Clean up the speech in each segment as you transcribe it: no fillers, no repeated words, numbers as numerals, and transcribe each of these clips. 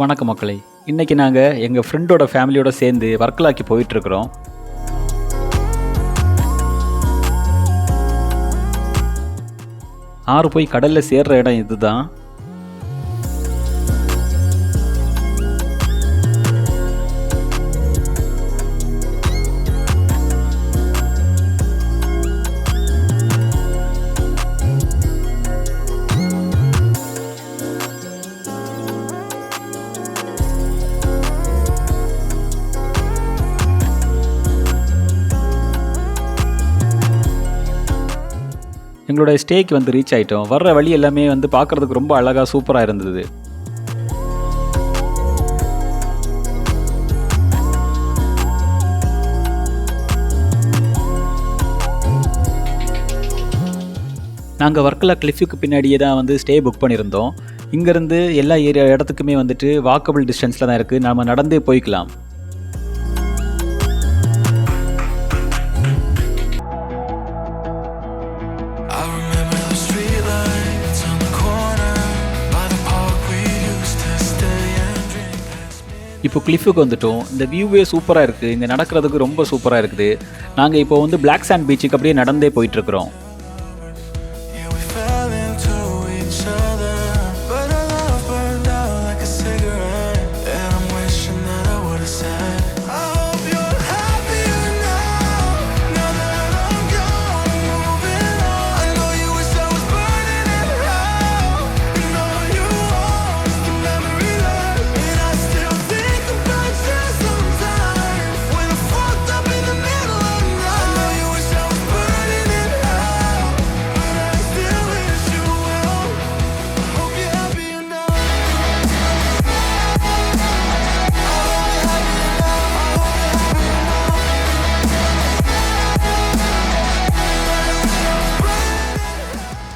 வணக்கம் மக்களே. இன்றைக்கி நாங்கள் எங்கள் ஃப்ரெண்டோட ஃபேமிலியோடு சேர்ந்து வர்க்கலாக்கு போயிட்டுருக்குறோம். ஆறு போய் கடலில் சேர்கிற இடம் இதுதான். எங்களோட ஸ்டேக்கு வந்து ரீச் ஆகிட்டோம். வர்ற வழி எல்லாமே வந்து பார்க்குறதுக்கு ரொம்ப அழகாக சூப்பராக இருந்தது. நாங்கள் வர்க்கலா கிளிஃபுக்கு பின்னாடியே தான் வந்து ஸ்டே புக் பண்ணியிருந்தோம். இங்கேருந்து எல்லா இடத்துக்குமே வந்துட்டு வாக்கபிள் டிஸ்டன்ஸில் தான் இருக்குது. நம்ம நடந்தே போய்க்கலாம். இப்போ கிளிஃபுக்கு வந்துட்டோம். இந்த வியூவே சூப்பராக இருக்குது. இங்கே நடக்கிறதுக்கு ரொம்ப சூப்பராக இருக்குது. நாங்கள் இப்போ வந்து பிளாக் சாண்ட் பீச்சுக்கு அப்படியே நடந்தே போயிட்டுருக்குறோம்.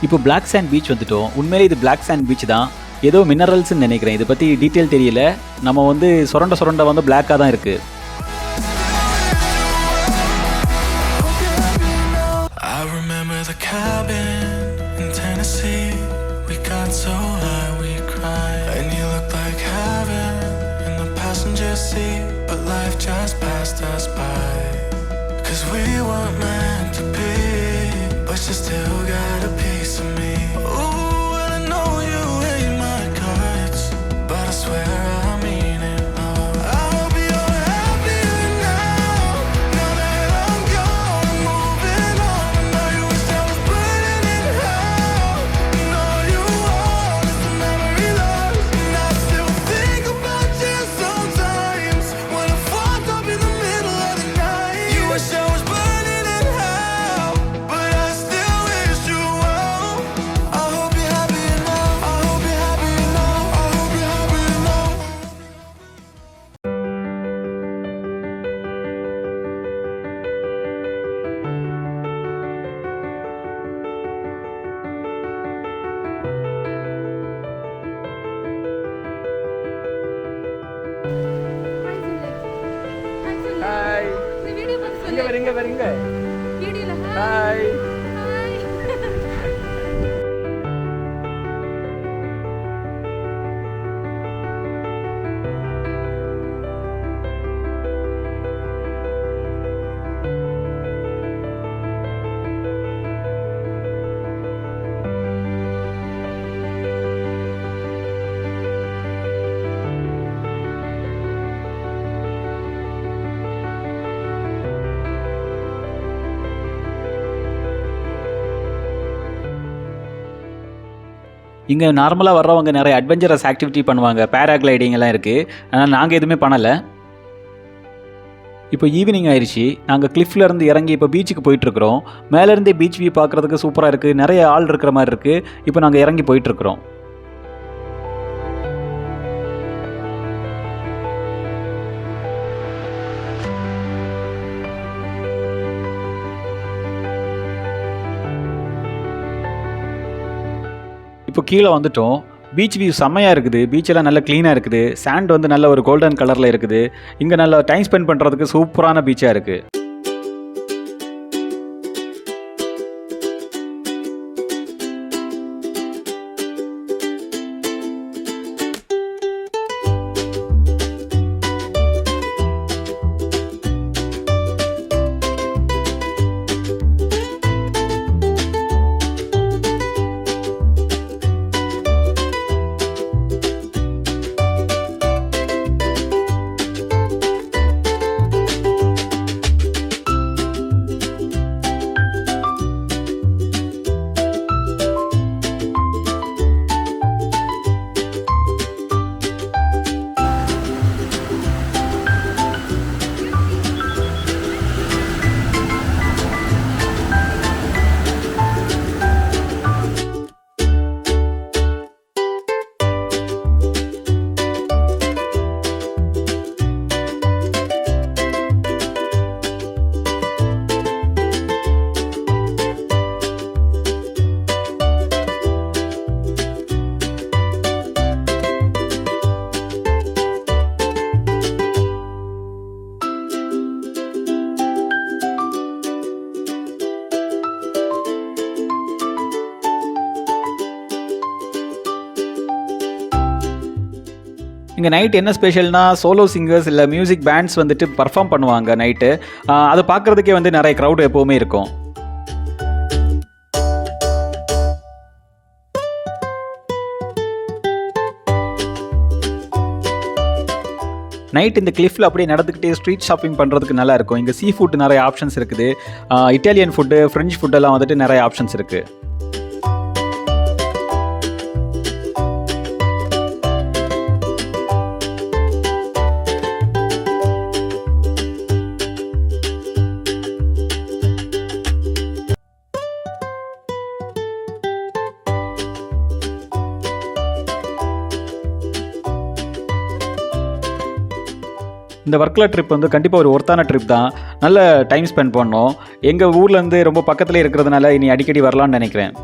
இப்போ பிளாக் சாண்ட் பீச் வந்துட்டோம். உண்மையிலே இது பிளாக் சாண்ட் பீச் தான். ஏதோ மினரல்ஸ்ன்னு நினைக்கிறேன். இதை பற்றி டீட்டெயில் தெரியல. நம்ம வந்து சுரண்ட வந்து பிளாக்காக தான் இருக்குது. வருங்க. ஹாய். இங்கே நார்மலாக வர்றவங்க நிறைய அட்வென்ச்சரஸ் ஆக்டிவிட்டி பண்ணுவாங்க. பேராகிளைடிங் எல்லாம் இருக்குது. ஆனால் நாங்கள் எதுவுமே பண்ணலை. இப்போ ஈவினிங் ஆயிடுச்சு. நாங்கள் கிளிஃப்லேருந்து இறங்கி இப்போ பீச்சுக்கு போயிட்டுருக்குறோம். மேலேருந்தே பீச் வியூ பார்க்குறதுக்கு சூப்பராக இருக்குது. நிறைய ஆள் இருக்கிற மாதிரி இருக்குது. இப்போ நாங்கள் இறங்கி போயிட்டுருக்குறோம். இப்போ கீழே வந்துட்டோம். பீச் வியூ செம்மையாக இருக்குது. பீச்செல்லாம் நல்லா க்ளீனாக இருக்குது. சாண்ட் வந்து நல்ல ஒரு கோல்டன் கலரில் இருக்குது. இங்கே நல்லா டைம் ஸ்பெண்ட் பண்ணுறதுக்கு சூப்பரான பீச்சாக இருக்குது. இங்கே நைட் என்ன ஸ்பெஷல்னா சோலோ சிங்கர்ஸ் இல்லை மியூசிக் பேண்ட்ஸ் வந்துட்டு பர்ஃபார்ம் பண்ணுவாங்க நைட்டு. அதை பார்க்குறதுக்கே வந்து நிறைய க்ரௌட் எப்போவுமே இருக்கும். நைட் இந்த கிளிஃபில் அப்படியே நடந்துக்கிட்டே ஸ்ட்ரீட் ஷாப்பிங் பண்ணுறதுக்கு நல்லா இருக்கும். இங்கே சீ ஃபுட் நிறைய ஆப்ஷன்ஸ் இருக்குது. இட்டாலியன் ஃபுட்டு, ஃப்ரெஞ்ச் ஃபுட்டெல்லாம் வந்துட்டு நிறைய ஆப்ஷன்ஸ் இருக்குது. இந்த வர்க்கலா ட்ரிப் வந்து கண்டிப்பாக ஒரு ஒர்த்தான ட்ரிப் தான். நல்ல டைம் ஸ்பெண்ட் பண்ணோம். எங்கள் ஊர்லேருந்து ரொம்ப பக்கத்துலேயே இருக்கிறதுனால இனி அடிக்கடி வரலான்னு நினைக்கிறேன்.